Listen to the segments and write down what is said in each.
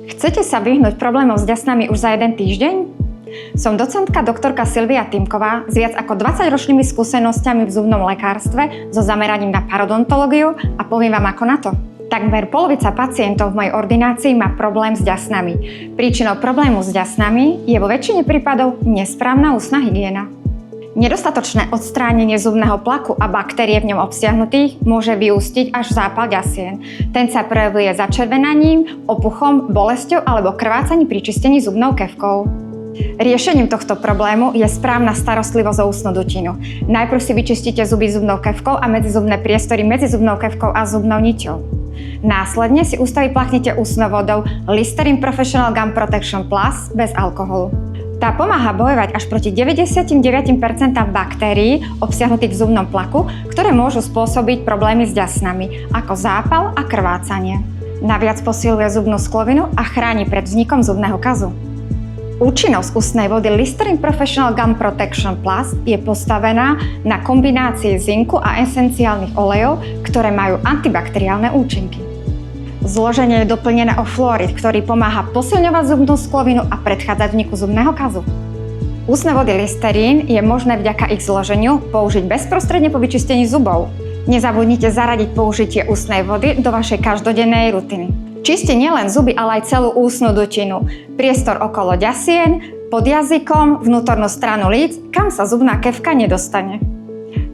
Chcete sa vyhnúť problémom s ďasnami už za jeden týždeň? Som docentka doktorka Silvia Týmková s viac ako 20-ročnými skúsenosťami v zubnom lekárstve so zameraním na parodontológiu a poviem vám ako na to. Takmer polovica pacientov v mojej ordinácii má problém s ďasnami. Príčinou problému s ďasnami je vo väčšine prípadov nesprávna ústna hygiena. Nedostatočné odstránenie zubného plaku a baktérie v ňom obsiahnutých môže vyústiť až v zápal ďasien. Ten sa prejavuje začervenaním, opuchom, bolesťou alebo krvácaním pri čistení zubnou kefkou. Riešením tohto problému je správna starostlivosť o ústnu dutinu. Najprv si vyčistíte zuby zubnou kefkou a medzizubné priestory medzi zubnou kefkou a zubnou niťou. Následne si ústavy plachnite ústnou vodou Listerine Professional Gum Protection Plus bez alkoholu. Tá pomáha bojovať až proti 99% baktérií obsiahnutých v zubnom plaku, ktoré môžu spôsobiť problémy s ďasnami, ako zápal a krvácanie. Naviac posiluje zubnú sklovinu a chráni pred vznikom zubného kazu. Účinnosť ústnej vody Listerine Professional Gum Protection Plus je postavená na kombinácii zinku a esenciálnych olejov, ktoré majú antibakteriálne účinky. Zloženie je doplnené o fluorid, ktorý pomáha posilňovať zubnú sklovinu a predchádzať vzniku zubného kazu. Ústne vody Listerine je možné vďaka ich zloženiu použiť bezprostredne po vyčistení zubov. Nezabudnite zaradiť použitie ústnej vody do vašej každodennej rutiny. Čistí nielen zuby, ale aj celú ústnu dutinu, priestor okolo ďasien, pod jazykom, vnútornú stranu líc, kam sa zubná kefka nedostane.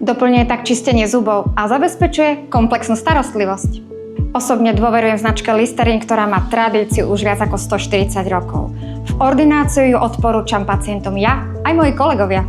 Doplňuje tak čistenie zubov a zabezpečuje komplexnú starostlivosť. Osobne dôverujem značke Listerine, ktorá má tradíciu už viac ako 140 rokov. V ordináciu ju odporúčam pacientom ja aj moji kolegovia.